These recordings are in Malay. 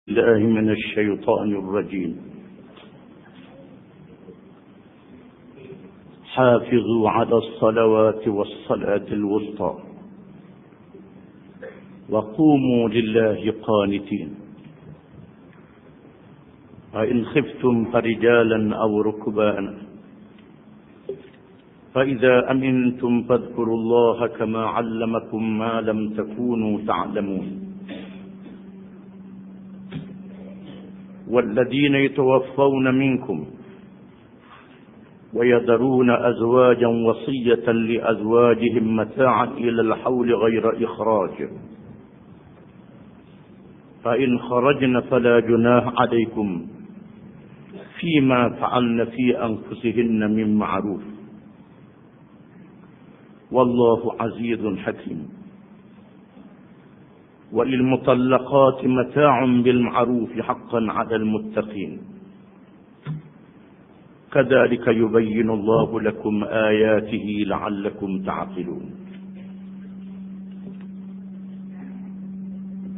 الله من الشيطان الرجيم. حافظوا على الصلوات والصلاة الوسطى وقوموا لله قانتين وإن خفتم فرجالا أو ركبانا فإذا أمنتم فاذكروا الله كما علمكم ما لم تكونوا تعلمون والذين يتوفون منكم ويذرون أزواجا وصية لأزواجهم متاعا إلى الحول غير إخراج فإن خرجن فلا جناح عليكم فيما فعلن في أنفسهن من معروف والله عزيز حكيم وللمطلقات متاع بالمعروف حقا على المتقين كذلك يبين الله لكم آياته لعلكم تعقلون.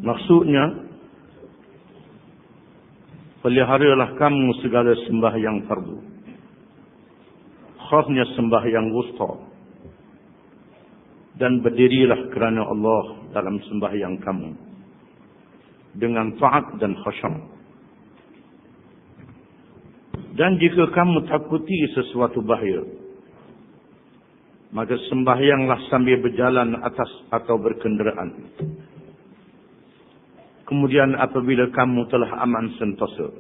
Maksudnya, peliharalah kamu segala sembahyang fardu, khasnya sembahyang wusta, dan berdirilah kerana Allah dalam sembahyang kamu dengan taat dan khusyuk. Dan jika kamu takuti sesuatu bahaya, maka sembahyanglah sambil berjalan atas atau berkenderaan. Kemudian apabila kamu telah aman sentosa,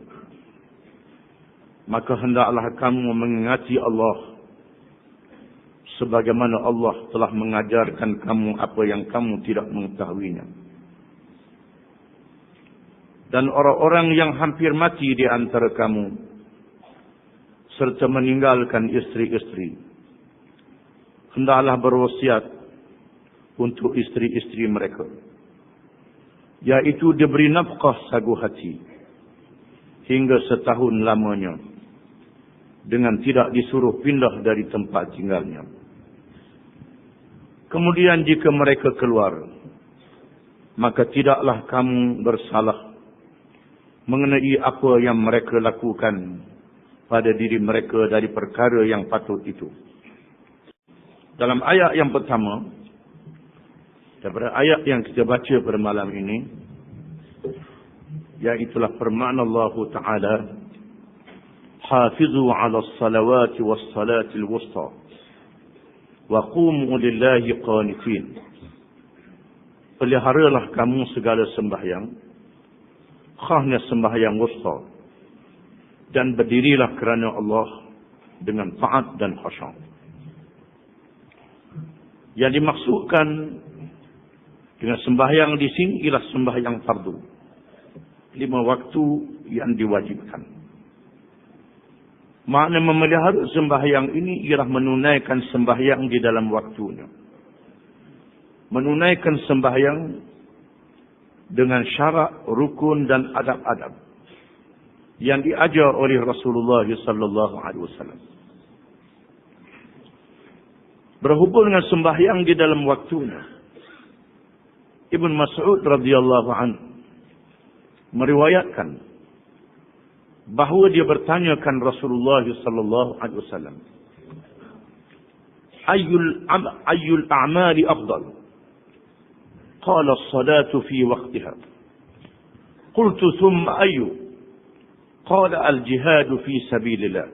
maka hendaklah kamu mengingati Allah sebagaimana Allah telah mengajarkan kamu apa yang kamu tidak mengetahuinya. Dan orang-orang yang hampir mati di antara kamu serta meninggalkan istri-istri, hendaklah berwasiat untuk istri-istri mereka, yaitu diberi nafkah sagu hati hingga setahun lamanya dengan tidak disuruh pindah dari tempat tinggalnya. Kemudian jika mereka keluar, maka tidaklah kamu bersalah mengenai apa yang mereka lakukan pada diri mereka dari perkara yang patut itu. Dalam ayat yang pertama, daripada ayat yang kita baca pada malam ini, iaitulah firman Allah Ta'ala, Hafizu ala salawati was salatil wusta wa qumu lillahi qanitin. Peliharalah kamu segala sembahyang, khasnya sembahyang wusta, dan berdirilah kerana Allah dengan taat dan khusyuk. Yang dimaksudkan dengan sembahyang di sini ialah sembahyang fardu, 5 waktu yang diwajibkan. Makna memelihara sembahyang ini ialah menunaikan sembahyang di dalam waktunya. Menunaikan sembahyang dengan syarat, rukun dan adab-adab yang diajar oleh Rasulullah sallallahu alaihi wasallam. Berhubung dengan sembahyang di dalam waktunya, Ibn Mas'ud radhiyallahu anhu meriwayatkan bahawa dia bertanyakan Rasulullah sallallahu alaihi wasallam, ayyul a'mali afdal? Qala as-salatu fi waqtiha. Qultu thumma ayyu? Qala al-jihadu fi sabilillah.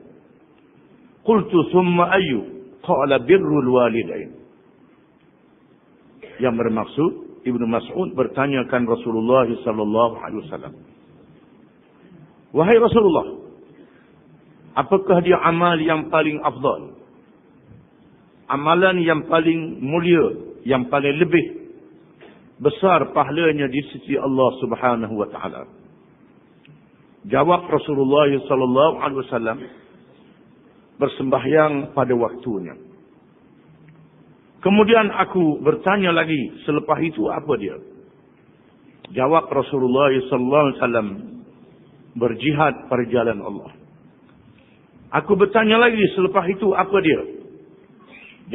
Qultu thumma ayyu? Qala birrul walidain. Yang bermaksud, Ibnu Mas'ud bertanyakan Rasulullah sallallahu alaihi wasallam, wahai Rasulullah, apakah dia amal yang paling afdal? Amalan yang paling mulia, yang paling lebih besar pahalanya di sisi Allah Subhanahu wa taala? Jawab Rasulullah sallallahu alaihi wasallam, bersembahyang pada waktunya. Kemudian aku bertanya lagi, selepas itu apa dia? Jawab Rasulullah sallallahu alaihi wasallam, berjihad pada jalan Allah. Aku bertanya lagi, selepas itu apa dia?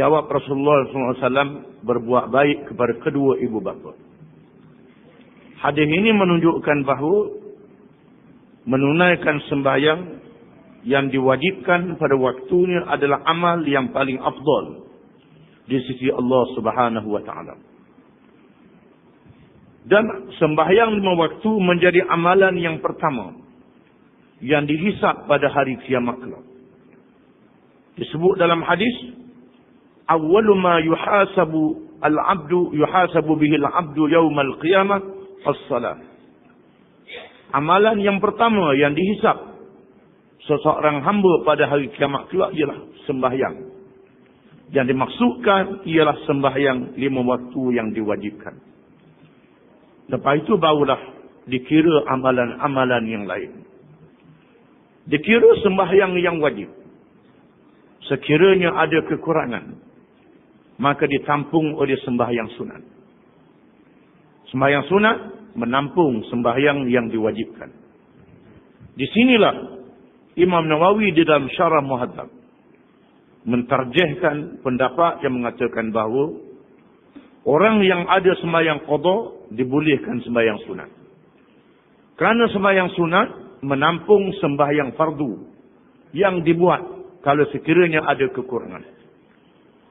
Jawab Rasulullah SAW, berbuat baik kepada kedua ibu bapa. Hadis ini menunjukkan bahawa menunaikan sembahyang yang diwajibkan pada waktunya adalah amal yang paling afdal di sisi Allah Subhanahu wa taala. Dan sembahyang 5 waktu menjadi amalan yang pertama yang dihisab pada hari kiamat kelak. Disebut dalam hadis, awwalu ma yuhasabu bihi al-'abdu yaumal qiyamah as-salat. Amalan yang pertama yang dihisab seseorang hamba pada hari kiamat kelak ialah sembahyang. Yang dimaksudkan ialah sembahyang 5 waktu yang diwajibkan. Lepas itu barulah dikira amalan-amalan yang lain. Dikira sembahyang yang wajib. Sekiranya ada kekurangan, maka ditampung oleh sembahyang sunat. Sembahyang sunat menampung sembahyang yang diwajibkan. Di sinilah Imam Nawawi di dalam Syarah Muhadzab mentarjihkan pendapat yang mengatakan bahawa orang yang ada sembahyang qada dibolehkan sembahyang sunat. Kerana sembahyang sunat menampung sembahyang fardu yang dibuat kalau sekiranya ada kekurangan.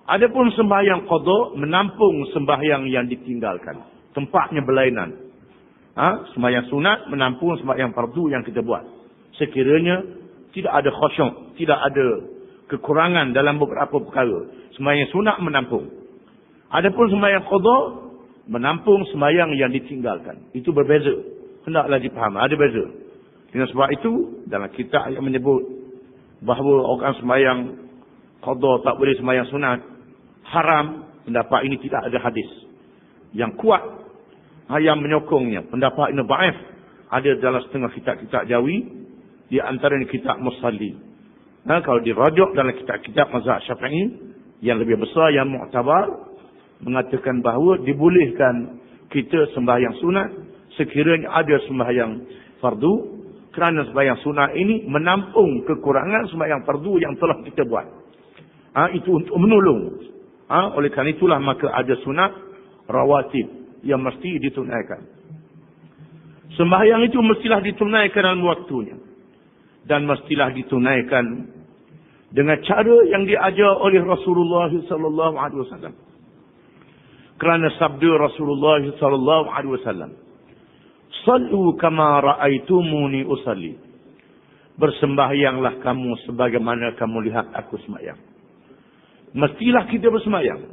Adapun sembahyang qada menampung sembahyang yang ditinggalkan. Tempatnya berlainan. Sembahyang sunat menampung sembahyang fardu yang kita buat. Sekiranya tidak ada khusyuk, tidak ada kekurangan dalam beberapa perkara. Sembahyang sunat menampung. Adapun sembahyang qada menampung sembahyang yang ditinggalkan. Itu berbeza. Hendaklah dipahami. Ada beza. Dengan sebab itu, dalam kitab yang menyebut bahawa orang sembahyang qada tak boleh sembahyang sunat, haram, pendapat ini tidak ada hadis yang kuat yang menyokongnya. Pendapat ini dhaif. Ada dalam setengah kitab-kitab Jawi, di antaranya kitab Musalli. Kalau dirajuk dalam kitab-kitab mazhab Syafi'i yang lebih besar, yang muktabar, mengatakan bahawa dibolehkan kita sembahyang sunat sekiranya ada sembahyang fardu, kerana sembahyang sunat ini menampung kekurangan sembahyang fardu yang telah kita buat. Itu untuk menolong. Oleh kerana itulah maka ada sunat rawatib yang mesti ditunaikan. Sembahyang itu mestilah ditunaikan dalam waktunya. Dan mestilah ditunaikan dengan cara yang diajar oleh Rasulullah sallallahu alaihi wasallam. Kerana sabda Rasulullah sallallahu alaihi wasallam, "Sallu kama ra'aitumuni usalli." Bersembahyanglah kamu sebagaimana kamu lihat aku sembahyang. Mestilah kita bersembahyang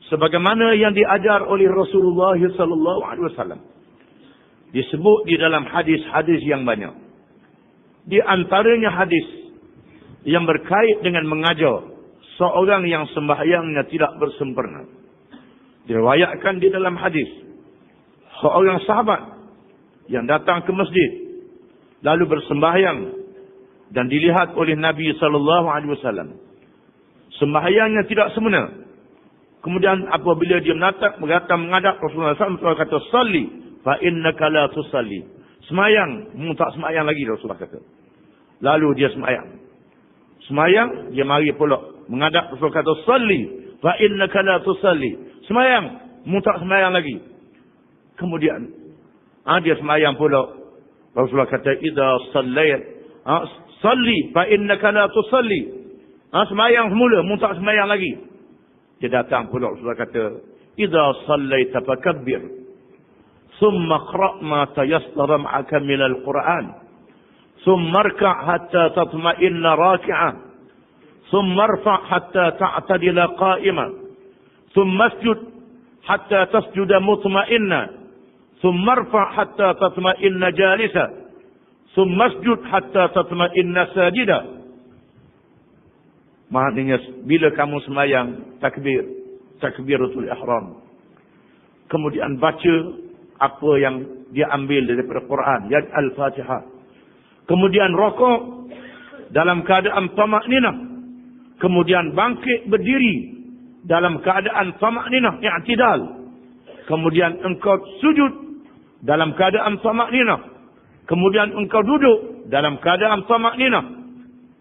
sebagaimana yang diajar oleh Rasulullah sallallahu alaihi wasallam. Disebut di dalam hadis-hadis yang banyak. Di antaranya hadis yang berkait dengan mengajar seorang yang sembahyangnya tidak bersempurna. Diriwayatkan di dalam hadis, seorang sahabat yang datang ke masjid lalu bersembahyang dan dilihat oleh Nabi sallallahu alaihi wasallam. Sembahyangnya tidak sempurna. Kemudian apabila dia datang menghadap Rasulullah SAW, Rasulullah kata, "Salli fa innaka la tusalli." Sembahyang, mu tak sembahyang lagi, Rasulullah kata. Lalu dia sembahyang. Sembahyang, dia mari pula menghadap Rasulullah kata, "Salli fa innaka la tusalli." Sembahyang, mu tak sembahyang lagi. Kemudian dia sembahyang pula. Rasulullah kata, "Idza sallayt, salli fa innaka la tusalli." Sembahyang semula, mu tak sembahyang lagi. Dia datang pula, Rasulullah kata, "Idza sallaita fakabbir, thumma qra' ma tayassara ma'aka min al-Qur'an, thumma irka' hatta tatma'inna raki'an, thumma irfa' hatta ta'tadila qa'ima, thumma isjud hatta tasjuda mutma'inna, thumma irfa' hatta tatma'inna jalisa, thumma isjud hatta tatma'inna sajida." Maknanya bila kamu sembahyang takbiratul ihram, kemudian baca apa yang dia ambil daripada Quran, yang Al-Fatihah, kemudian rukuk dalam keadaan tamakninah, kemudian bangkit berdiri dalam keadaan tamakninah, i'tidal, kemudian engkau sujud dalam keadaan tamakninah, kemudian engkau duduk dalam keadaan tamakninah,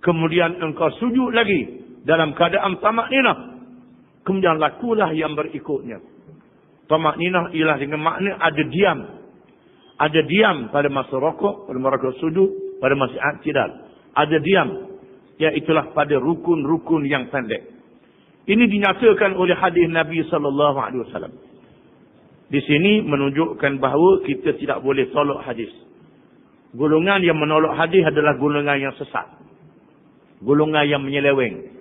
kemudian engkau sujud lagi dalam keadaan tamakninah. Kemudian lakulah yang berikutnya. Tamakninah ialah dengan makna ada diam. Ada diam pada masa rukuk, pada masa sujud, pada masa i'tidal. Ada diam, iaitulah pada rukun-rukun yang pendek. Ini dinyatakan oleh hadis Nabi SAW. Di sini menunjukkan bahawa kita tidak boleh tolak hadis. Golongan yang menolak hadis adalah golongan yang sesat. Golongan yang menyeleweng.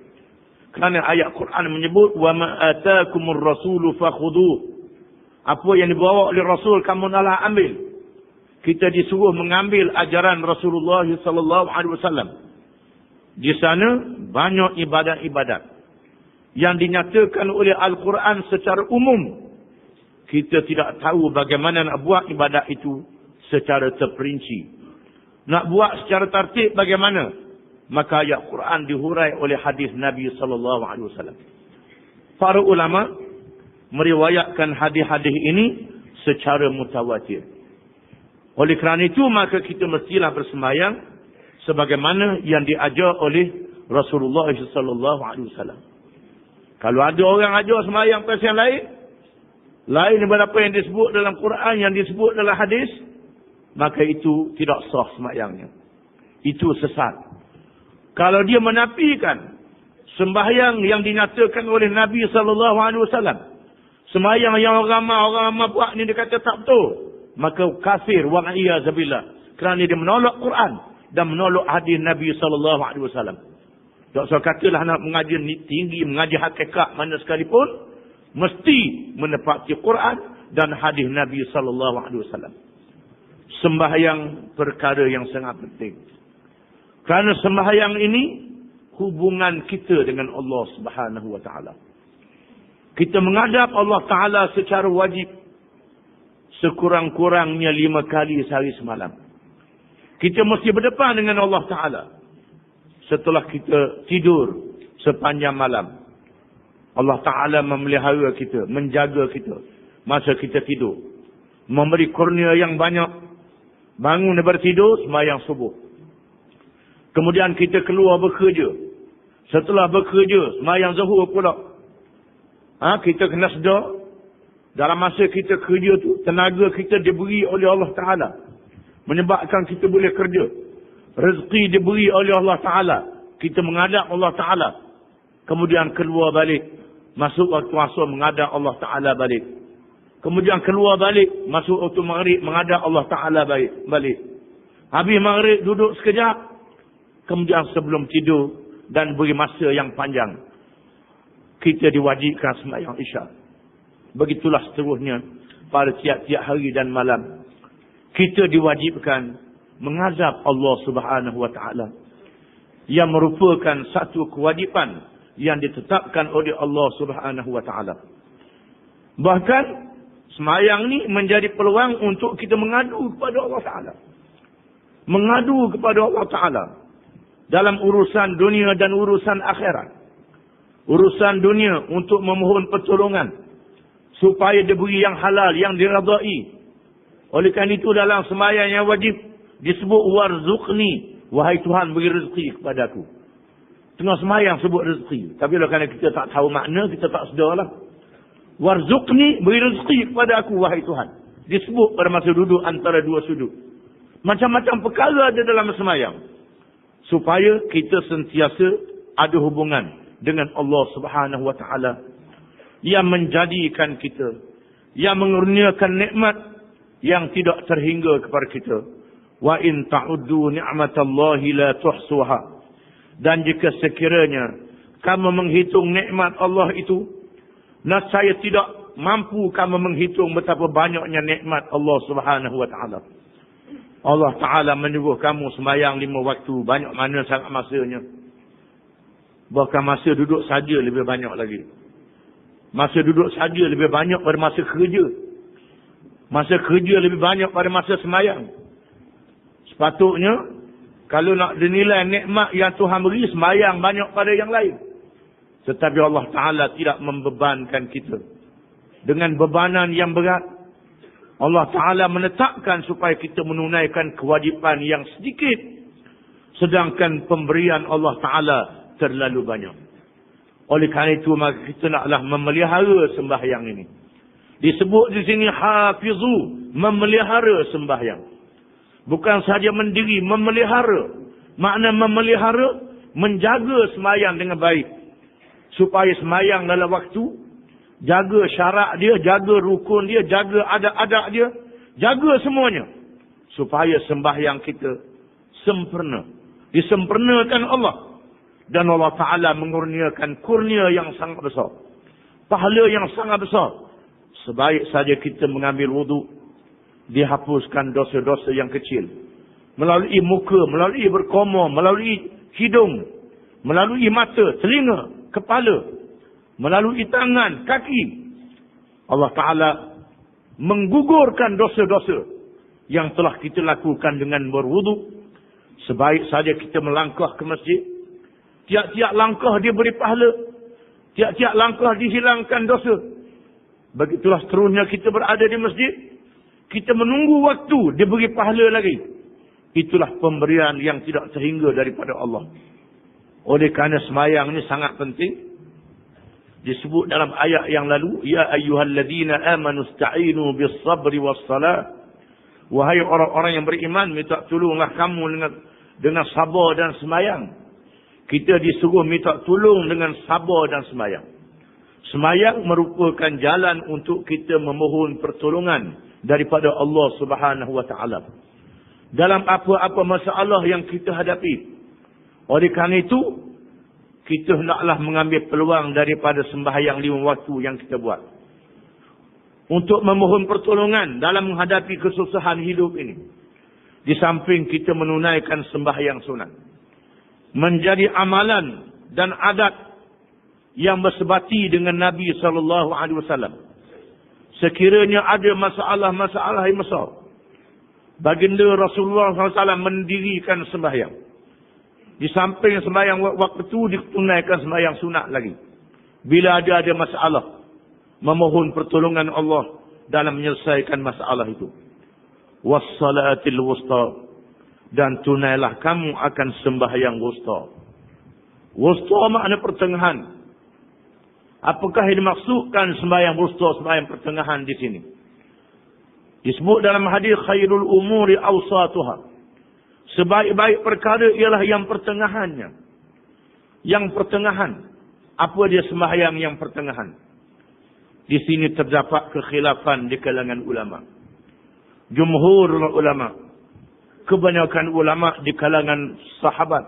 Kerana ayat Quran menyebut, وَمَا آتَاكُمُ الرَّسُولُ فَخُذُوهُ. Apa yang dibawa oleh Rasul, kamu nalah ambil. Kita disuruh mengambil ajaran Rasulullah SAW. Di sana banyak ibadat-ibadat yang dinyatakan oleh Al-Quran secara umum. Kita tidak tahu bagaimana nak buat ibadat itu secara terperinci. Nak buat secara tertib bagaimana? Maka ayat Quran dihurai oleh hadis Nabi SAW. Para ulama meriwayatkan hadis-hadis ini secara mutawatir. Oleh kerana itu, maka kita mestilah bersembahyang sebagaimana yang diajar oleh Rasulullah SAW. Kalau ada orang ajar sembahyang pasal lain daripada apa yang disebut dalam Quran, yang disebut dalam hadis, maka itu tidak sah sembahyangnya. Itu sesat. Kalau dia menafikan sembahyang yang dinyatakan oleh Nabi SAW, sembahyang yang orang ramai buat ni dia kata tak betul, maka kafir wa'iyyazabillah. Kerana dia menolak Quran dan menolak hadis Nabi SAW. Tak usah katalah nak mengaji tinggi, mengaji hakikat mana sekalipun, mesti menepati Quran dan hadis Nabi SAW. Sembahyang perkara yang sangat penting. Kerana sembahyang ini hubungan kita dengan Allah Subhanahu wa taala. Kita menghadap Allah Taala secara wajib sekurang-kurangnya 5 kali sehari semalam. Kita mesti berdepan dengan Allah Taala setelah kita tidur sepanjang malam. Allah Taala memelihara kita, menjaga kita masa kita tidur, memberi kurnia yang banyak. Bangun daripada tidur, sembahyang subuh. Kemudian kita keluar bekerja. Setelah bekerja, sembahyang zuhur pula. Kita kena sedar, dalam masa kita kerja tu, tenaga kita diberi oleh Allah Ta'ala, menyebabkan kita boleh kerja. Rezeki diberi oleh Allah Ta'ala, kita menghadap Allah Ta'ala. Kemudian keluar balik, masuk waktu asar menghadap Allah Ta'ala balik. Kemudian keluar balik, masuk waktu maghrib menghadap Allah Ta'ala balik. Habis maghrib duduk sekejap. Kemudian sebelum tidur dan beri masa yang panjang, kita diwajibkan sembahyang Isya. Begitulah seterusnya pada tiap-tiap hari dan malam. Kita diwajibkan menghadap Allah Subhanahu wa taala, yang merupakan satu kewajipan yang ditetapkan oleh Allah Subhanahu wa taala. Bahkan sembahyang ni menjadi peluang untuk kita mengadu kepada Allah Taala. Mengadu kepada Allah Taala dalam urusan dunia dan urusan akhirat. Urusan dunia untuk memohon pertolongan supaya diberi yang halal, yang diredai. Oleh kerana itu dalam sembahyang yang wajib disebut warzuqni, wahai Tuhan beri rezeki kepadaku. Tengah sembahyang sebut rezeki, tapi kerana kita tak tahu makna, kita tak sedarlah. Warzuqni, beri rezeki kepada aku wahai Tuhan. Disebut pada masa duduk antara dua sudut. Macam-macam perkara ada dalam sembahyang, supaya kita sentiasa ada hubungan dengan Allah Subhanahu wa taala, yang menjadikan kita, yang mengurniakan nikmat yang tidak terhingga kepada kita. Wa in ta'uddu ni'matallahi la tuhsuha. Dan jika sekiranya kamu menghitung nikmat Allah itu, nescaya tidak mampu kamu menghitung betapa banyaknya nikmat Allah Subhanahu wa taala. Allah Taala menyuruh kamu sembahyang 5 waktu, banyak mana sangat masanya. Bahkan masa duduk saja lebih banyak lagi. Masa duduk saja lebih banyak pada masa kerja. Masa kerja lebih banyak pada masa sembahyang. Sepatutnya kalau nak dinilai nikmat yang Tuhan beri, sembahyang banyak pada yang lain. Tetapi Allah Ta'ala tidak membebankan kita dengan bebanan yang berat. Allah Ta'ala menetapkan supaya kita menunaikan kewajipan yang sedikit, sedangkan pemberian Allah Ta'ala terlalu banyak. Oleh kerana itu maka kita naklah memelihara sembahyang ini. Disebut di sini hafizu, memelihara sembahyang. Bukan sahaja mendiri, memelihara. Makna memelihara, menjaga sembahyang dengan baik. Supaya sembahyang dalam waktu, jaga syarak dia, jaga rukun dia, jaga adab-adab dia, jaga semuanya. Supaya sembahyang kita sempurna. Disempurnakan Allah. Dan Allah Ta'ala mengurniakan kurnia yang sangat besar. Pahala yang sangat besar. Sebaik saja kita mengambil wudu, dihapuskan dosa-dosa yang kecil. Melalui muka, melalui berkoma, melalui hidung, melalui mata, telinga, kepala, melalui tangan, kaki. Allah Ta'ala menggugurkan dosa-dosa yang telah kita lakukan dengan berwudu. Sebaik saja kita melangkah ke masjid, tiap-tiap langkah dia beri pahala, tiap-tiap langkah dihilangkan dosa. Begitulah seterusnya kita berada di masjid, kita menunggu waktu dia beri pahala lagi. Itulah pemberian yang tidak terhingga daripada Allah. Oleh kerana sembahyang ini sangat penting, disebut dalam ayat yang lalu, ya ayyuhalladzina amanu ista'inu bis sabri was salah. Wahai orang-orang yang beriman, minta tolonglah kamu dengan sabar dan sembahyang. Kita disuruh minta tolong dengan sabar dan sembahyang. Sembahyang merupakan jalan untuk kita memohon pertolongan daripada Allah Subhanahu wa taala dalam apa-apa masalah yang kita hadapi. Oleh kerana itu, kita hendaklah mengambil peluang daripada sembahyang 5 waktu yang kita buat untuk memohon pertolongan dalam menghadapi kesusahan hidup ini. Di samping kita menunaikan sembahyang sunat, menjadi amalan dan adat yang bersebati dengan Nabi SAW. Sekiranya ada masalah-masalah yang besar, baginda Rasulullah SAW mendirikan sembahyang. Di samping sembahyang waktu itu, ditunaikan sembahyang sunat lagi. Bila ada masalah, memohon pertolongan Allah dalam menyelesaikan masalah itu. Wassalatil wusta, dan tunailah kamu akan sembahyang wusta. Wusta makna pertengahan. Apakah yang dimaksudkan sembahyang wusta, sembahyang pertengahan di sini? Disebut dalam hadis khairul umuri awsatuha. Sebaik-baik perkara ialah yang pertengahannya. Yang pertengahan. Apa dia sembahyang yang pertengahan? Di sini terdapat kekhilafan di kalangan ulama. Jumhur ulama, kebanyakan ulama di kalangan sahabat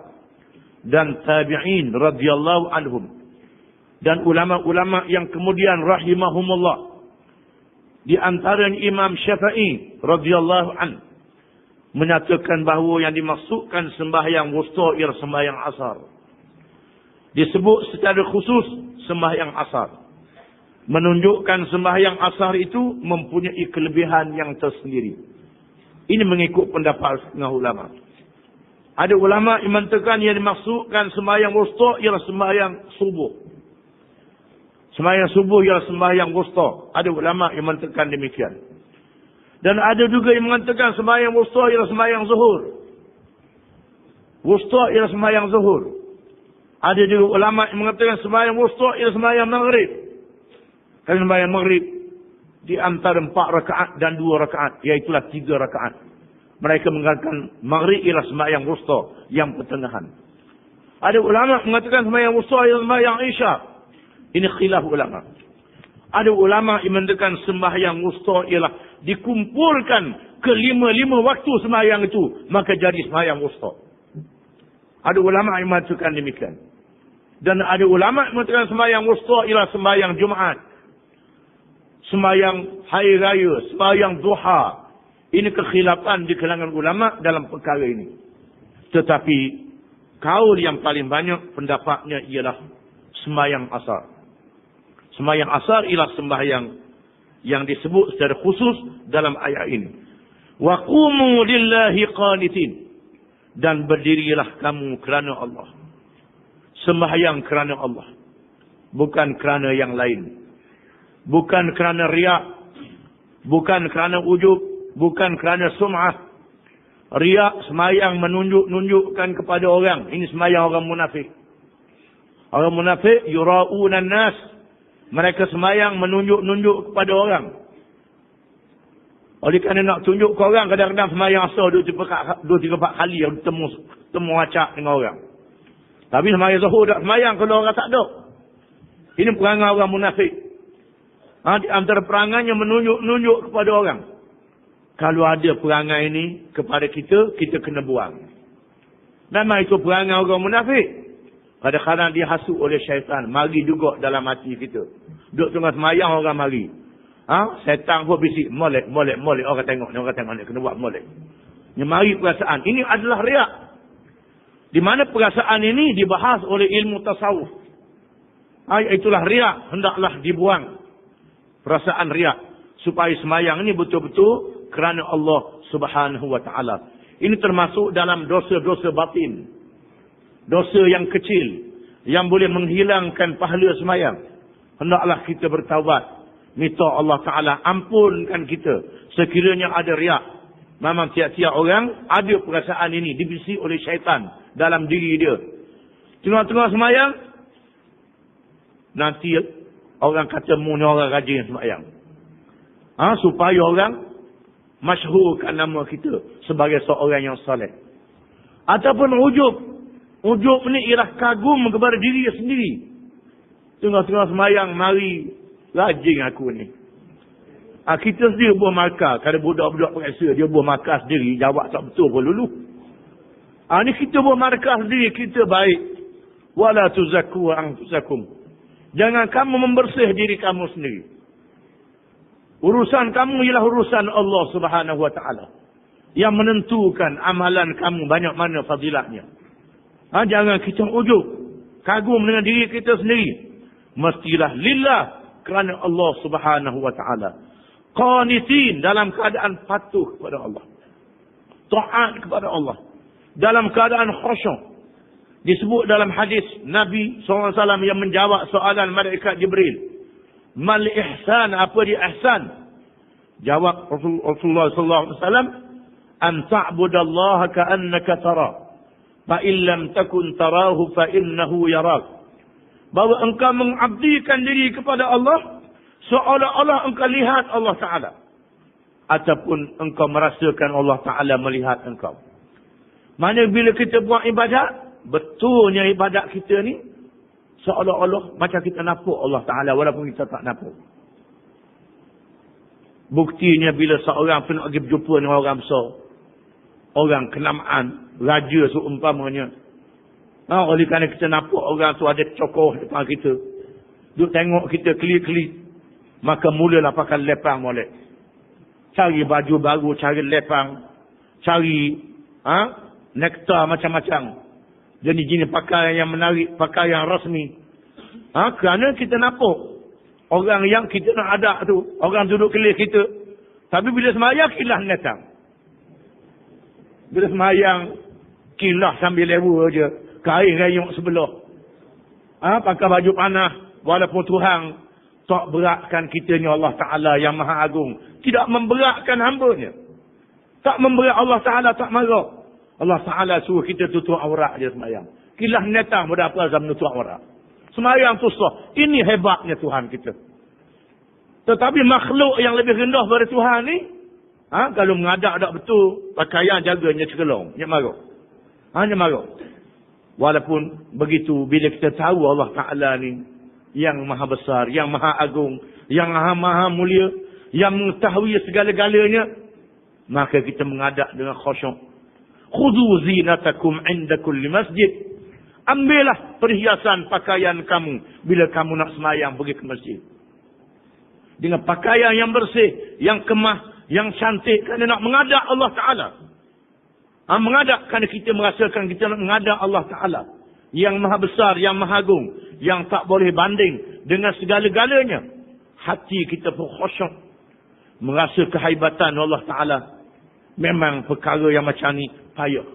dan tabi'in radhiyallahu anhum, dan ulama-ulama yang kemudian rahimahumullah, di antaranya Imam Syafi'i radhiyallahu an, menyatakan bahawa yang dimaksudkan sembahyang wusta ialah sembahyang asar. Disebut secara khusus sembahyang asar, menunjukkan sembahyang asar itu mempunyai kelebihan yang tersendiri. Ini mengikut pendapat setengah ulama. Ada ulama yang mengatakan yang dimaksudkan sembahyang wusta ialah sembahyang subuh. Sembahyang subuh ialah sembahyang wusta. Ada ulama yang mengatakan demikian. Dan ada juga yang mengatakan sembahyang wusta ialah sembahyang zuhur. Wusta ialah sembahyang zuhur. Ada juga ulama yang mengatakan sembahyang wusta ialah sembahyang maghrib. Kerana sembahyang maghrib di antara 4 rakaat dan 2 rakaat, iaitulah 3 rakaat. Mereka mengatakan maghrib ialah sembahyang wusta yang pertengahan. Ada ulama mengatakan sembahyang wusta ialah sembahyang isya. Ini khilaf ulama. Ada ulama yang mengatakan sembahyang wusta ialah dikumpulkan ke 5 waktu sembahyang itu, maka jadi sembahyang wusta. Ada ulama yang mengatakan demikian. Dan ada ulama yang mengatakan sembahyang wusta ialah sembahyang Jumaat, sembahyang hari raya, sembahyang duha. Ini kekhilafan di kalangan ulama dalam perkara ini. Tetapi kaul yang paling banyak pendapatnya ialah sembahyang asar. Sembahyang asar ialah sembahyang yang disebut secara khusus dalam ayat ini. Wa qumu lillahi qanitin, dan berdirilah kamu kerana Allah. Sembahyang kerana Allah, bukan kerana yang lain. Bukan kerana riak, bukan kerana ujub, bukan kerana sum'ah. Riak, sembahyang menunjukkan kepada orang. Ini sembahyang orang munafik. Orang munafik yura'unan nas. Mereka sembahyang menunjuk kepada orang. Oleh kerana nak tunjuk ke orang, kadang-kadang semayang asal 2-3-4 kali temu acak dengan orang. Tapi semayang zuhur tak semayang kalau orang tak ada. Ini perangai orang munafik. Di antara perangainya menunjuk kepada orang. Kalau ada perangai ini kepada kita, kita kena buang. Memang itu perangai orang munafik. Kadang-kadang dia hasut oleh syaitan. Mari juga dalam hati kita. Duduk tengah semayang orang mari. Setan pun bisik. Molek. Orang tengok ni kena buat molek. Mari perasaan. Ini adalah riak. Di mana perasaan ini dibahas oleh ilmu tasawuf. Itulah riak. Hendaklah dibuang. Perasaan riak. Supaya semayang ini betul-betul kerana Allah Subhanahu wa ta'ala. Ini termasuk dalam dosa-dosa batin. Dosa yang kecil. Yang boleh menghilangkan pahala semayang. Hendaklah kita bertaubat. Minta Allah Ta'ala ampunkan kita. Sekiranya ada riak. Memang tiap-tiap orang ada perasaan ini. Dibisi oleh syaitan dalam diri dia. Tengah-tengah semayang. Nanti orang kata mu ni orang rajin semayang. Supaya orang masyhurkan nama kita sebagai seorang yang saleh. Ataupun ujub. Ujub ni ialah kagum kepada diri sendiri. Tengah-tengah semayang mari. Rajin aku ni. Kita sendiri buah markah. Kalau budak-budak periksa, dia buah markah sendiri. Jawab tak betul pun dulu. Ni kita buah markah sendiri. Kita baik. Wala tuzakku anfusakum. Jangan kamu membersih diri kamu sendiri. Urusan kamu ialah urusan Allah Subhanahu wa ta'ala. Yang menentukan amalan kamu banyak mana fadilatnya. Jangan kita ujub. Kagum dengan diri kita sendiri. Mestilah lillah. Kerana Allah Subhanahu wa ta'ala. Qanitin, dalam keadaan patuh kepada Allah. Taat kepada Allah. Dalam keadaan khusyuk. Disebut dalam hadis Nabi SAW yang menjawab soalan malaikat Jibril. Mal ihsan, apa dia ihsan? Jawab Rasulullah SAW. An ta'budallaha ka'annaka tara. Fa'in lam takun tarahu fa'innahu yarak. Bahawa engkau mengabdikan diri kepada Allah seolah-olah engkau lihat Allah Ta'ala. Ataupun engkau merasakan Allah Ta'ala melihat engkau. Mana bila kita buat ibadat, betulnya ibadat kita ni seolah-olah macam kita nampak Allah Ta'ala walaupun kita tak nampak. Buktinya bila seorang pun pergi berjumpa dengan orang besar, orang kenamaan, raja seumpamanya. Oleh kerana kita nampak orang tu ada cokoh depan kita. Duk tengok kita keli-keli. Maka mulalah pakai lepang molek. Cari baju baru, cari lepang. Cari nektar macam-macam. Jenis-jenis pakaian yang menarik, pakaian rasmi. Kerana kita nampak orang yang kita nak ada tu. Orang duduk keli kita. Tapi bila semayang, kilah netang. Bila semayang, kilah sambil lewa je. Kain rayuk sebelah. Pakai baju panah. Walaupun Tuhan tak beratkan kita ni Allah Ta'ala yang maha agung. Tidak memberatkan hambanya. Tak memberat Allah Ta'ala tak marah. Allah Ta'ala suruh kita tutup aurat je semayang. Kilah netang pada apa azam tutup aurat. Semayang tu sah. Ini hebatnya Tuhan kita. Tetapi makhluk yang lebih rendah pada Tuhan ni. Kalau mengadak tak betul. Pakaian jaganya cekelong. Dia marah. Dia marah. Walaupun begitu, bila kita tahu Allah Ta'ala ni yang maha besar, yang maha agung, yang maha mulia, yang mengetahui segala-galanya, maka kita mengadap dengan khusyuk. Khudhu zinatakum inda kulli masjid. Ambillah perhiasan pakaian kamu bila kamu nak semayang pergi ke masjid. Dengan pakaian yang bersih, yang kemah, yang cantik, kerana nak mengadap Allah Ta'ala. Mengadap kerana kita merasakan kita nak mengadap Allah Ta'ala. Yang maha besar, yang maha agung. Yang tak boleh banding dengan segala-galanya. Hati kita pun khusyuk. Merasa kehaibatan Allah Ta'ala. Memang perkara yang macam ni payah.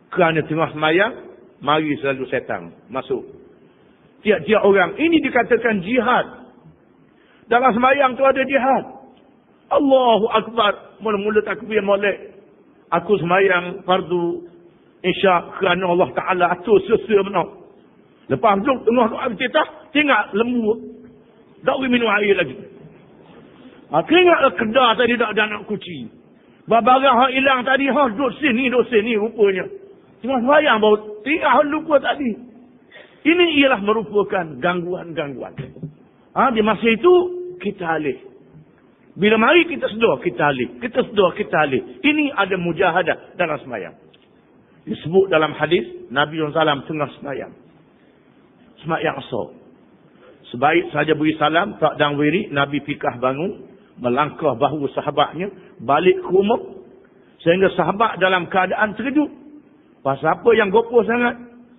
Kerana tengah semayang, mari selalu setan masuk. Tiap-tiap orang. Ini dikatakan jihad. Dalam semayang tu ada jihad. Allahu Akbar. Mula-mula takbir molek. Aku semayang fardu isyak kerana Allah Ta'ala atur sesuai benar. Lepas tu tengah doa bertitah, tinggal lembu. Tak boleh minum air lagi. Teringatlah kedah tadi tak ada anak kucing. Barang hak hilang tadi, dosen ni rupanya. Tengah sembahyang baru teringat hak lupa tadi. Ini ialah merupakan gangguan-gangguan. Di masa itu, kita alih. Bila mari kita sedar, kita alih. Kita sedar, kita alih. Ini ada mujahadah dalam sembahyang. Disebut dalam hadis, Nabi SAW tengah sembahyang. Sembahyang asar. Sebaik saja beri salam, tak dang wiri, Nabi fikah bangun, melangkah bahu sahabatnya, balik ke rumah, sehingga sahabat dalam keadaan terkejut. Pasal apa yang gopoh sangat?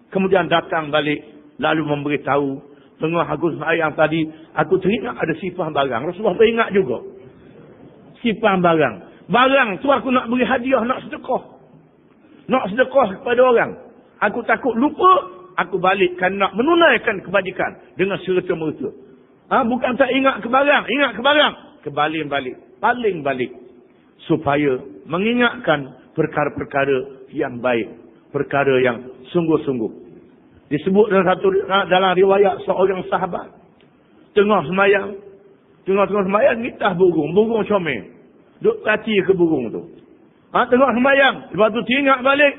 Kemudian datang balik, lalu memberitahu, tengah aku sembahyang tadi, aku teringat ada sifah barang. Rasulullah teringat juga. Sifah barang. Barang tu aku nak beri hadiah, nak sedekah. Nak sedekah kepada orang. Aku takut lupa, aku balikkan nak menunaikan kebajikan dengan serta-merta. Bukan tak ingat ke barang, ingat ke barang. Kebalik-balik, paling balik. Supaya mengingatkan perkara-perkara yang baik. Perkara yang sungguh-sungguh. Disebut dalam riwayat seorang sahabat. Tengah sembahyang, ngitah burung comel. Duk perhati ke burung tu. Tengah sembahyang, lepas tu teringat balik.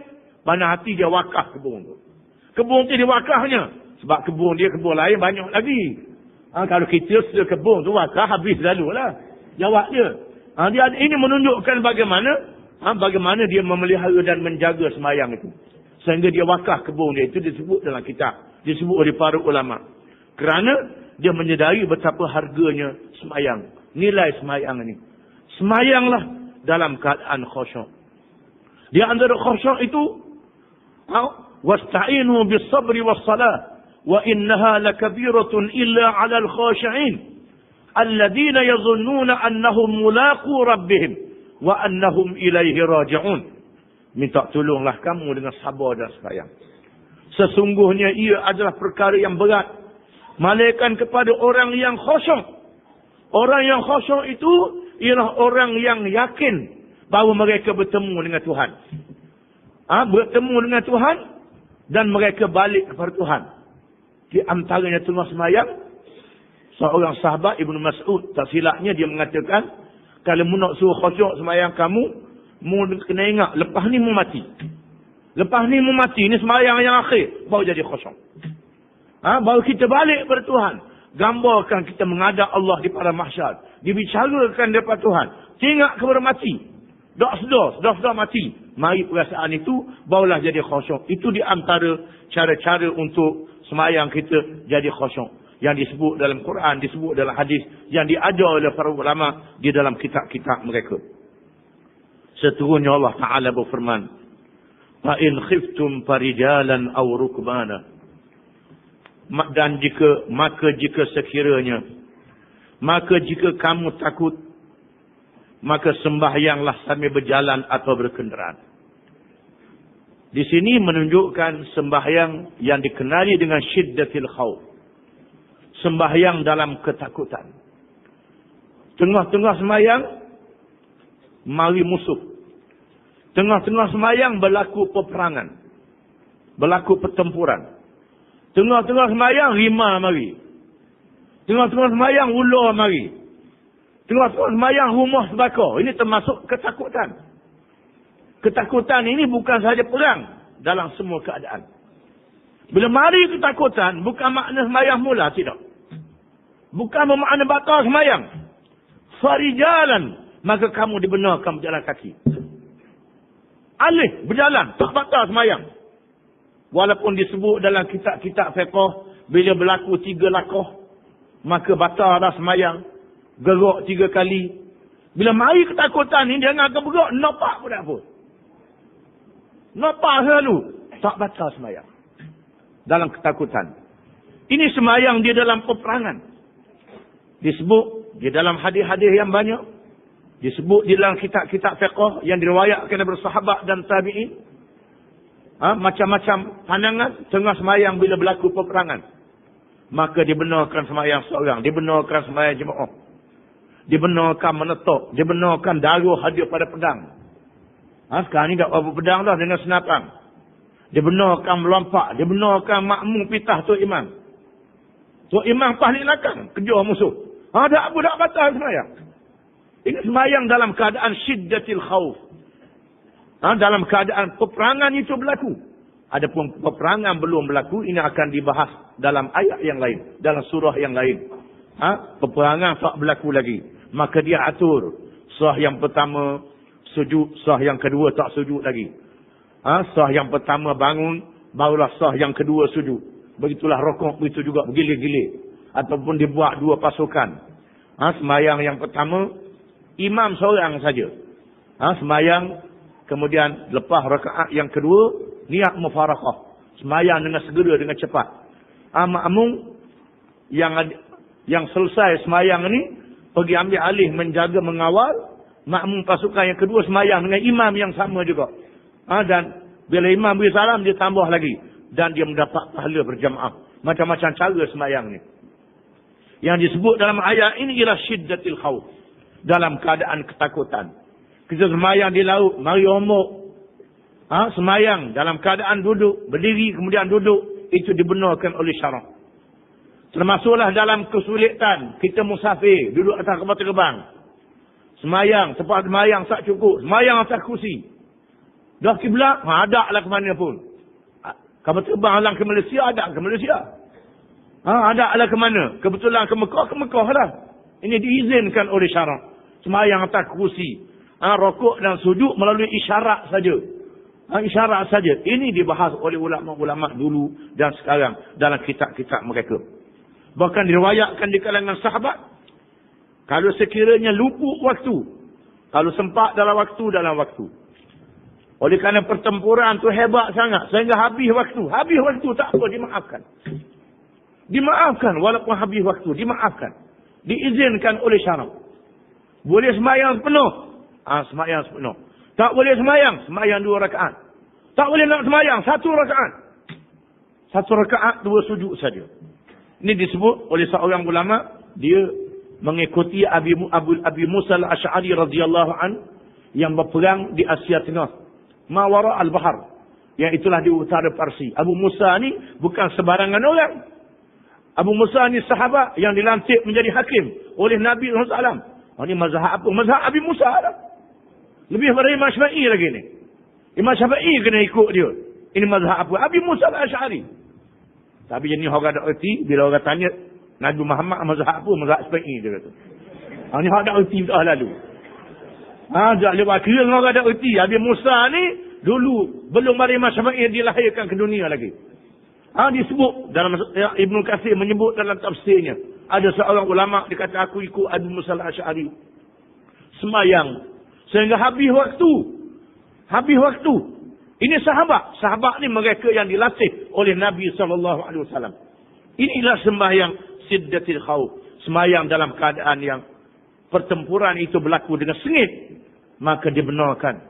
Mana hati dia wakaf ke burung tu. Kebun tu dia wakafnya. Sebab kebun dia, kebun lain banyak lagi. Kalau kita sudah kebun tu wakaf, habis lalu lah. Jawab dia. Ini menunjukkan bagaimana dia memelihara dan menjaga sembahyang itu. Sehingga dia wakaf kebun dia. Itu disebut dalam kitab. Disebut oleh para ulama. Kerana dia menyedari betapa harganya sembahyang. Nilai sembahyang ini. Sembahyanglah dalam keadaan khusyuk. Di antara khusyuk itu, wasta'inu bis sabri was salah. Wa innaha lakabiratun illa 'alal khashi'in alladhina yadhunnuna annahum mulaqu rabbihim wa annahum ilaihi raji'un. Minta tolonglah kamu dengan sabar dan sembahyang. Sesungguhnya ia adalah perkara yang berat, malaikat kepada orang yang khusyuk. Orang yang khusyuk itu ialah orang yang yakin bahawa mereka bertemu dengan Tuhan. Bertemu dengan Tuhan dan mereka balik kepada Tuhan. Di antaranya tengah sembahyang, seorang sahabat Ibnu Mas'ud, tak silapnya dia mengatakan, kalau mu nak suruh khusyuk sembahyang kamu, mu kena ingat, lepas ni mu mati. Lepas ni mu mati, ni sembahyang yang akhir, baru jadi khusyuk. Baru kita balik kepada Tuhan. Gambarkan kita menghadap Allah di padang mahsyar. Dibicarakan depan Tuhan. Tengok kepada mati. Dah mati. Mari perasaan itu, barulah jadi khusyuk. Itu di antara cara-cara untuk sembahyang kita jadi khusyuk. Yang disebut dalam Quran, disebut dalam hadis, yang diajar oleh para ulama di dalam kitab-kitab mereka. Seterusnya Allah Ta'ala berfirman, فَإِنْ خِفْتُمْ فَرِجَالًا أَوْ رُكْبَانًا. Dan jika sekiranya, maka jika kamu takut, maka sembahyanglah sambil berjalan atau berkenderaan. Di sini menunjukkan sembahyang yang dikenali dengan syiddatil khauf. Sembahyang dalam ketakutan. Tengah-tengah sembahyang, mari musuh. Tengah-tengah sembahyang berlaku peperangan. Berlaku pertempuran. Tengah-tengah sembahyang, rimah mari. Tengah-tengah sembahyang, ular mari. Tengah-tengah sembahyang, rumah terbakar. Ini termasuk ketakutan. Ketakutan ini bukan sahaja perang, dalam semua keadaan. Bila mari ketakutan, bukan makna sembahyang mula, tidak. Bukan bermakna batal sembahyang. Farijalan, maka kamu dibenarkan berjalan kaki. Alih, berjalan, tak batal sembahyang. Walaupun disebut dalam kitab-kitab fiqh, bila berlaku 3 lakah, maka batal dah sembahyang. Gerak 3 kali. Bila mari ketakutan ni, jangan keberok, nampak pun tak apa. Nampak selalu, tak batal sembahyang. Dalam ketakutan. Ini sembahyang dia dalam peperangan. Disebut di dalam hadis-hadis yang banyak. Disebut di dalam kitab-kitab fiqh yang diriwayatkan daripada sahabat dan tabi'in. Macam-macam pandangan tengah sembahyang bila berlaku peperangan. Maka dibenarkan sembahyang seorang. Dibenarkan sembahyang jemaah. Dibenarkan menetok. Dibenarkan daruh hadir pada pedang. Sekarang ni tak apa pedang dah dengan senapan. Dibenarkan melompat. Dibenarkan makmum pitah Tok Imam. Tok Imam pas ni belakang. Kejar musuh. Tak apa, tak batal sembahyang. Ini sembahyang dalam keadaan syiddatil khauf. Dalam keadaan peperangan itu berlaku. Adapun peperangan belum berlaku, ini akan dibahas dalam ayat yang lain, dalam surah yang lain. Peperangan tak berlaku lagi. Maka dia atur. Sah yang pertama sujud, sah yang kedua tak sujud lagi. Sah yang pertama bangun, barulah sah yang kedua sujud. Begitulah rukuk, begitu juga bergilir-gilir. Ataupun dibuat dua pasukan. Sembahyang yang pertama, imam seorang saja. Sembahyang, kemudian lepas rakaat yang kedua, niat mufarakah. Sembahyang dengan segera, dengan cepat. Makmum yang selesai sembahyang ni, pergi ambil alih menjaga, mengawal. Makmum pasukan yang kedua sembahyang dengan imam yang sama juga. Dan bila imam beri salam, dia tambah lagi. Dan dia mendapat pahala berjamaah. Macam-macam cara sembahyang ni. Yang disebut dalam ayat ini ialah syiddatil khauf. Dalam keadaan ketakutan. Kita sembahyang di laut, mari omok. Sembahyang dalam keadaan duduk, berdiri kemudian duduk. Itu dibenarkan oleh syarak. Termasuklah dalam kesulitan. Kita musafir, duduk atas kapal terbang. Sembahyang, tempat sembahyang tak cukup. Sembahyang atas kursi. Dah kiblat, ada lah ke mana pun. Kapal terbang halang ke Malaysia, ada ke Malaysia. Ada lah ke mana. Kebetulan ke Mekah lah. Ini diizinkan oleh syarak. Sembahyang atas kursi. Rokok dan sujud melalui isyarat saja. Isyarat saja. Ini dibahas oleh ulama-ulama dulu dan sekarang dalam kitab-kitab mereka. Bahkan diriwayatkan di kalangan sahabat. Kalau sekiranya luput waktu. Kalau sempat dalam waktu. Oleh kerana pertempuran tu hebat sangat. Sehingga habis waktu. Habis waktu tak apa, dimaafkan. Dimaafkan walaupun habis waktu. Dimaafkan. Diizinkan oleh syarak. Boleh sembahyang penuh. Sembahyang penuh. Tak boleh sembahyang. Sembahyang 2 rakaat. Tak boleh nak sembahyang 1 rakaat. 1 rakaat 2 sujud saja. Ini disebut oleh seorang ulama. Dia mengikuti Abi Musa al-Ash'ari radhiyallahu an. Yang berperang di Asia Tengah. Mawara al-Bahar. Yang itulah di utara Parsi. Abu Musa ni bukan sebarangan orang. Abu Musa ni sahabat yang dilantik menjadi hakim oleh Nabi SAW. Ini mazhab apa? Mazhab Abi Musa lah. Lebih daripada Imam Syafi'i lagi ni. Imam Syafi'i kena ikut dia. Ini mazhab apa? Abi Musa al-Ash'ari. Tapi jenis orang tak erti. Bila orang tanya Nabi Muhammad mazhab apa? Mazhab Syafi'i dia kata. Ini orang tak erti dah lalu. Tak lewat kira orang tak erti. Abi Musa ni dulu belum ada Imam Syafi'i dilahirkan ke dunia lagi. Disebut dalam Ibnu Katsir menyebut dalam tafsirnya. Ada seorang ulama dia kata aku ikut Abu Musa al-Ash'ari. Sembayang sehingga habis waktu. Habis waktu. Ini sahabat. Sahabat ni mereka yang dilatih oleh Nabi SAW. Inilah sembahyang siddatil khauf. Sembahyang dalam keadaan yang pertempuran itu berlaku dengan sengit. Maka dibenarkan.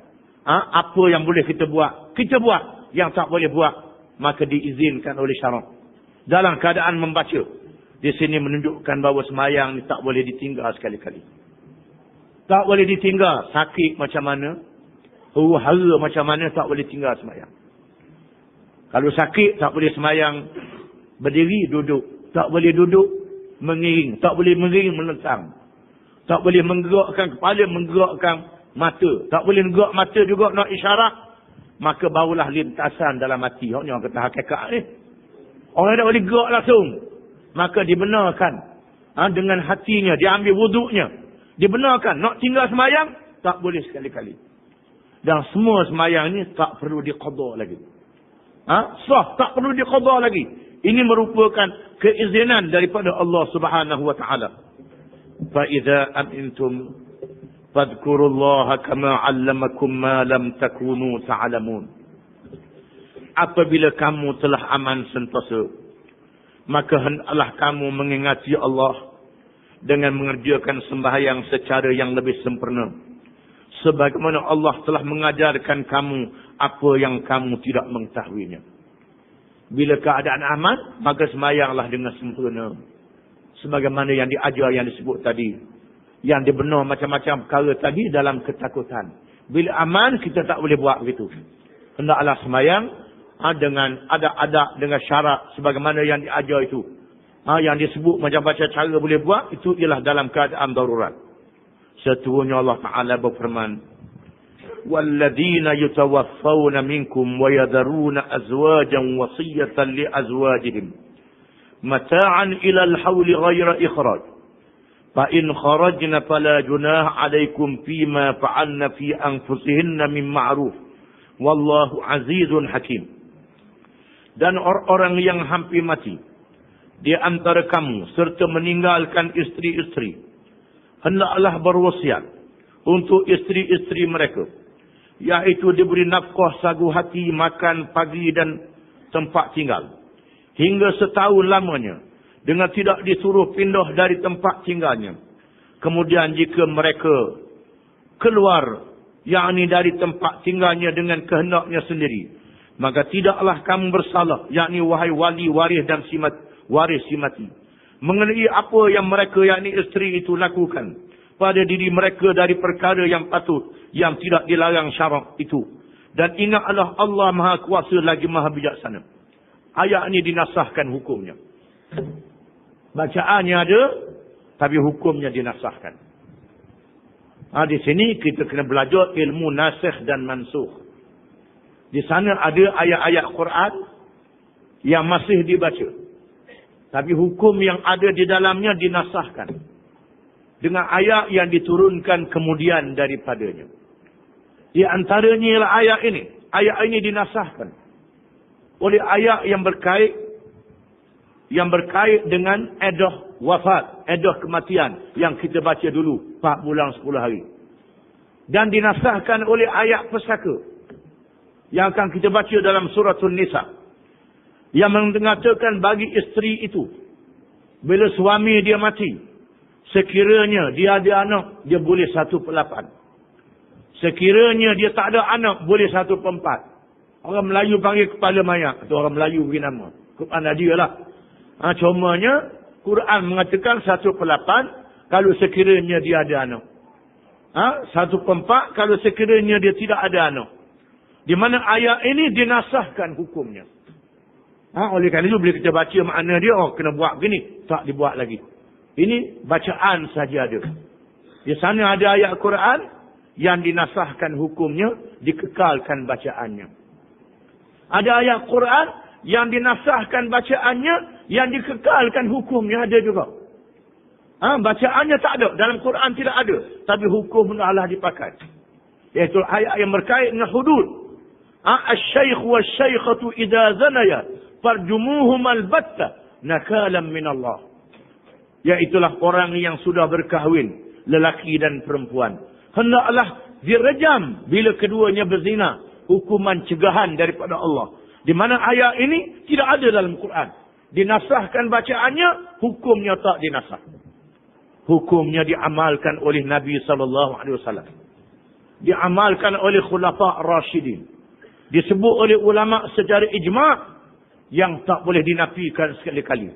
Apa yang boleh kita buat, kita buat. Yang tak boleh buat, maka diizinkan oleh syarak. Dalam keadaan membaca. Di sini menunjukkan bahawa sembahyang ni tak boleh ditinggal sekali-kali. Tak boleh ditinggal. Sakit macam mana, huru-hara macam mana, tak boleh tinggal sembahyang. Kalau sakit, tak boleh sembahyang berdiri, duduk. Tak boleh duduk, mengiring. Tak boleh mengiring, melentang. Tak boleh menggerakkan kepala, menggerakkan mata. Tak boleh menggerak mata juga nak isyarat. Maka barulah lintasan dalam hati. Orang kata hakikat ni. Orang tak boleh gerak langsung. Maka dibenarkan. Dengan hatinya. Dia ambil wuduknya. Dibenarkan. Nak tinggal sembahyang. Tak boleh sekali-kali. Dan semua sembahyang ni tak perlu diqadha lagi. Sah. Tak perlu diqadha lagi. Ini merupakan keizinan daripada Allah Subhanahu wa ta'ala. فَإِذَا أَمِنْتُمْ فَاذْكُرُوا اللَّهَ كَمَا عَلَّمَكُمْ مَا لَمْ تَكُونُوا تَعْلَمُونَ. Apabila kamu telah aman sentosa, maka hendaklah kamu mengingati Allah dengan mengerjakan sembahyang secara yang lebih sempurna. Sebagaimana Allah telah mengajarkan kamu apa yang kamu tidak mengetahuinya. Bila keadaan aman, maka sembahyanglah dengan sempurna. Sebagaimana yang diajar, yang disebut tadi. Yang dibenar macam-macam perkara tadi dalam ketakutan. Bila aman, kita tak boleh buat begitu. Hendaklah sembahyang dengan adab-adab, dengan syarat sebagaimana yang diajar itu. Yang disebut macam-macam cara boleh buat, itu ialah dalam keadaan darurat. Sesungguhnya Allah Ta'ala berfirman, وَالَّذِينَ يُتَوَفَّوْنَ مِنْكُمْ وَيَذَرُونَ أَزْوَاجًا وَصِيَّةً لِأَزْوَاجِهِمْ مَتَاعًا إِلَى الْحَوْلِ غَيْرَ إِخْرَاجٍ فَإِنْ خَرَجْنَ فَلَا جُنَاحَ عَلَيْكُمْ فِيمَا فَعَلْنَ فِي أَنفُسِهِنَّ مِنْ مَعْرُوفٍ وَاللَّهُ عَزِيزٌ حَكِيمٌ. Dan orang-orang yang hampir mati di antara kamu serta meninggalkan isteri-isteri, hendaklah berwasiat untuk isteri-isteri mereka, yaitu diberi nafkah sagu hati, makan pagi dan tempat tinggal hingga setahun lamanya, dengan tidak disuruh pindah dari tempat tinggalnya. Kemudian jika mereka keluar, yakni dari tempat tinggalnya dengan kehendaknya sendiri, maka tidaklah kamu bersalah, yakni wahai wali waris dan waris si mati, mengenai apa yang mereka, yakni isteri itu, lakukan pada diri mereka dari perkara yang patut, yang tidak dilarang syarak itu. Dan ingatlah Allah Maha Kuasa lagi Maha Bijaksana. Ayat ini dinasahkan hukumnya. Bacaannya ada, tapi hukumnya dinasahkan. Di sini kita kena belajar ilmu nasikh dan mansukh. Di sana ada ayat-ayat Quran yang masih dibaca, tapi hukum yang ada di dalamnya dinasahkan dengan ayat yang diturunkan kemudian daripadanya. Di antaranya ialah ayat ini. Ayat ini dinasahkan oleh ayat yang berkait dengan edah wafat, edah kematian yang kita baca dulu 4 bulan 10 hari. Dan dinasahkan oleh ayat pesaka yang akan kita baca dalam suratul Nisa, yang mengatakan bagi isteri itu, bila suami dia mati, sekiranya dia ada anak, dia boleh 1/8. Sekiranya dia tak ada anak, boleh 1/4. Orang Melayu panggil kepala mayat, atau orang Melayu beri nama. Quran dia lah. Cumanya Quran mengatakan 1/8 kalau sekiranya dia ada anak. 1/4 kalau sekiranya dia tidak ada anak. Di mana ayat ini dinasahkan hukumnya. Oleh kerana itu bila kita baca makna dia, kena buat begini, tak dibuat lagi. Ini bacaan saja ada. Di sana ada ayat Quran yang dinasahkan hukumnya, dikekalkan bacaannya. Ada ayat Quran yang dinasahkan bacaannya, yang dikekalkan hukumnya, ada juga. Bacaannya tak ada, dalam Quran tidak ada, tapi hukum hendaklah dipakai. Iaitu ayat yang berkait dengan hudud. Asy-syaikh wasyaikhatu idza zanaya farjumuhum albatta nakalan min Allah. Iaitulah orang yang sudah berkahwin, lelaki dan perempuan, hendaklah direjam bila keduanya berzina, hukuman cegahan daripada Allah. Di mana ayat ini tidak ada dalam Quran. Dinasahkan bacaannya, hukumnya tak dinasah. Hukumnya diamalkan oleh Nabi SAW. Diamalkan oleh Khulafa' Rashidin. Disebut oleh ulama secara ijma' yang tak boleh dinafikan sekali-kali.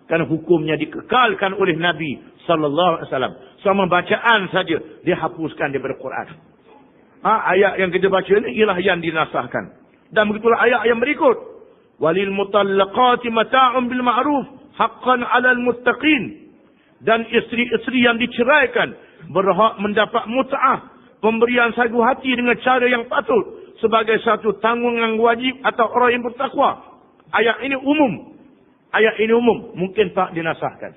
Kerana hukumnya dikekalkan oleh Nabi SAW. Sama bacaan saja dihapuskan daripada Quran. Ayat yang kita baca ini ialah yang dinasahkan. Dan begitulah ayat yang berikut. Walil mutallaqati mata'un bil ma'ruf haqqan 'alal muttaqin. Dan isteri-isteri yang diceraikan berhak mendapat mut'ah, pemberian sagu hati dengan cara yang patut, sebagai satu tanggungan wajib atau orang yang bertakwa. Ayat ini umum. Ayat ini umum. Mungkin tak dinasahkan.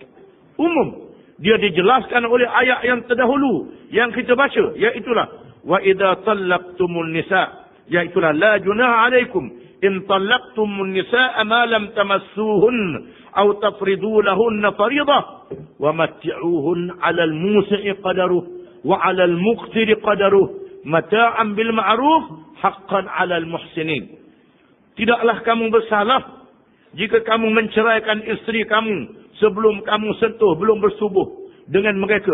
Umum. Dia dijelaskan oleh ayat yang terdahulu yang kita baca. Iaitulah. Wa idza tallaqtumun nisa. Iaitulah. La junaha alaikum. In tallaqtumun nisa ma lam tamassuhun. Au tafridu lahunna faridah. Wa matti'uhun alal musi'i qadaruh. Wa alal muqtiri qadaruh. Mata'an bil ma'ruf. Haqqan alal muhsinin. Tidaklah kamu bersalah jika kamu menceraikan isteri kamu sebelum kamu sentuh, belum bersubuh dengan mereka.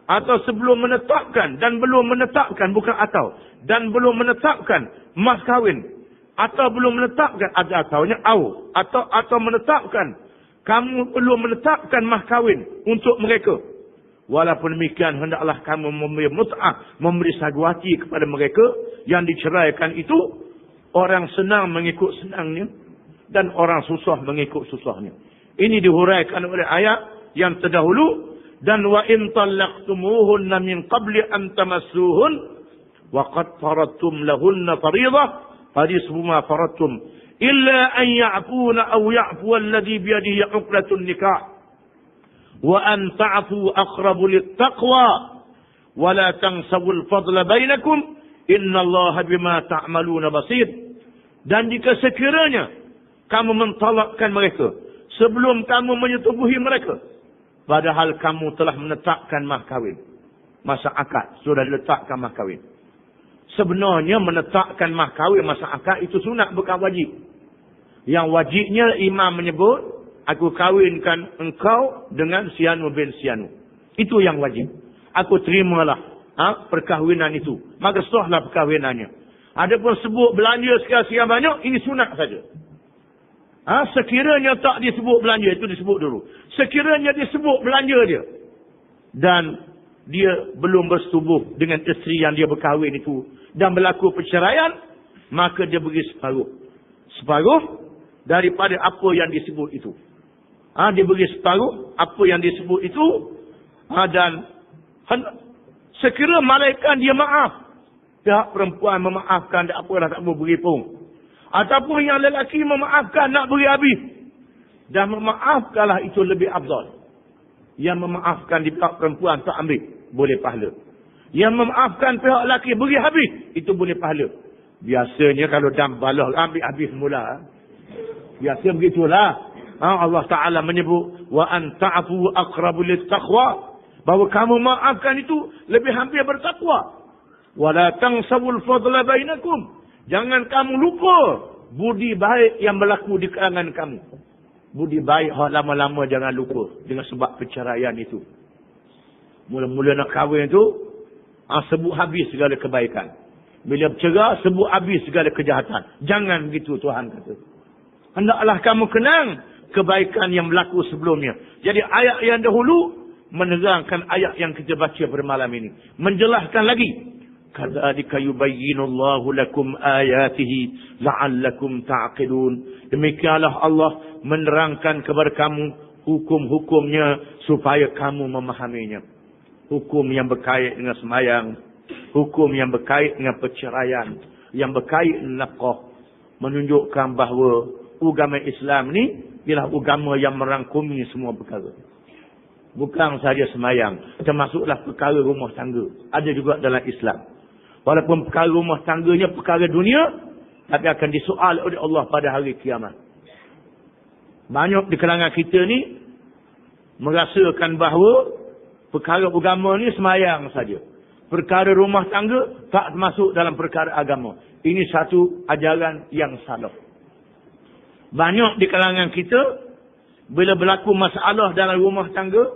Atau sebelum menetapkan dan belum menetapkan, bukan atau. Dan belum menetapkan mas kahwin. Atau belum menetapkan, ataunya atau menetapkan. Kamu belum menetapkan mas kahwin untuk mereka. Walaupun demikian, hendaklah kamu memberi mut'ah, memberi sagu hati kepada mereka yang diceraikan itu. Orang senang mengikut senangnya, dan orang susah mengikut susahnya. Ini dihuraikan oleh ayat yang terdahulu Dan wa in talaqtumuhunna min qabli an tamassuhun wa qad faradtum lahunna fariidah fanisfu ma faradtum illa an ya'funa aw ya'fu alladhi bi yadihi 'uqdatun nikah wa an ta'fu aqrabu lit-taqwa wa la tansawul fadla bainakum innallaha bima ta'maluna basir. Dan jika sekiranya kamu mentalakkan mereka sebelum kamu menyetubuhi mereka, padahal kamu telah menetapkan mah kahwin, masa akad sudah diletakkan mah kahwin. Sebenarnya menetapkan mah kahwin masa akad itu sunat, bukan wajib. Yang wajibnya imam menyebut, aku kahwinkan engkau dengan Sianu bin Sianu. Itu yang wajib. Aku terimalah perkahwinan itu. Maka sahlah perkahwinannya. Adapun sebut belanja sekian banyak, ini sunat saja. Sekiranya tak disebut belanja, itu disebut dulu. Sekiranya disebut belanja dia, dan dia belum bersetubuh dengan isteri yang dia berkahwin itu, dan berlaku perceraian, maka dia beri separuh. Separuh daripada apa yang disebut itu. Dia beri separuh apa yang disebut itu. Dan sekira malaikat dia maaf, pihak perempuan memaafkan, tak apa dah, tak mau beri pun. Ataupun yang lelaki memaafkan, nak beri habis. Dan memaafkanlah itu lebih afdal. Yang memaafkan di pihak perempuan tak ambil, boleh pahala. Yang memaafkan pihak lelaki beri habis, itu boleh pahala. Biasanya kalau dam balah ambil habis mula. Biasa begitulah. Allah Ta'ala menyebut wa an ta'fu aqrabu lit-taqwa, bahawa kamu maafkan itu lebih hampir bertakwa. Wala tansawul fadla bainakum, jangan kamu lupa budi baik yang berlaku di kalangan kamu. Budi baik lama-lama jangan lupa dengan sebab perceraian itu. Mula-mula nak kahwin itu, sebut habis segala kebaikan. Bila bercerai, sebut habis segala kejahatan. Jangan begitu, Tuhan kata. Hendaklah kamu kenang kebaikan yang berlaku sebelumnya. Jadi ayat yang dahulu menerangkan ayat yang kita baca pada malam ini. Menjelaskan lagi. Kadzalika yubayyinullahu lakum ayatihi la'allakum ta'qilun. Demikianlah Allah menerangkan kepada kamu hukum-hukumnya supaya kamu memahaminya. Hukum yang berkait dengan sembahyang, hukum yang berkait dengan perceraian, yang berkait dengan nafkah, menunjukkan bahawa agama Islam ni ialah agama yang merangkumi semua perkara. Bukan sahaja sembahyang, termasuklah perkara rumah tangga. Ada juga dalam Islam. Walaupun perkara rumah tangganya perkara dunia, tapi akan disoal oleh Allah pada hari kiamat. Banyak di kalangan kita ni merasakan bahawa perkara agama ni sembahyang saja. Perkara rumah tangga tak masuk dalam perkara agama. Ini satu ajaran yang salah. Banyak di kalangan kita, bila berlaku masalah dalam rumah tangga,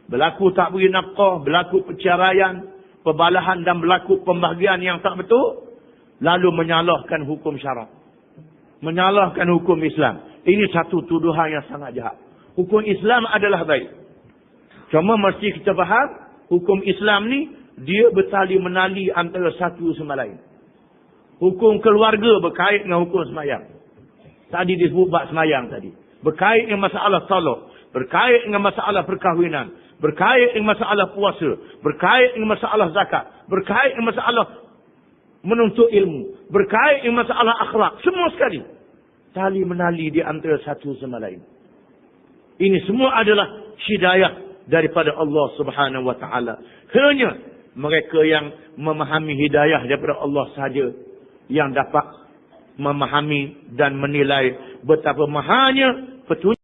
berlaku tak beri nafkah, berlaku perceraian, perbalahan dan berlaku pembahagian yang tak betul, lalu menyalahkan hukum syarak, menyalahkan hukum Islam. Ini satu tuduhan yang sangat jahat. Hukum Islam adalah baik. Cuma mesti kita faham, hukum Islam ni dia bertali menali antara satu sama lain. Hukum keluarga berkait dengan hukum sembahyang. Tadi disebut bab sembahyang tadi. Berkait dengan masalah talak, berkait dengan masalah perkahwinan, berkait dengan masalah puasa, berkait dengan masalah zakat, berkait dengan masalah menuntut ilmu, berkait dengan masalah akhlak, semua sekali. Tali menali di antara satu sama lain. Ini semua adalah hidayah daripada Allah Subhanahu wa taala. Hanya mereka yang memahami hidayah daripada Allah sahaja yang dapat memahami dan menilai betapa mahanya petunjuk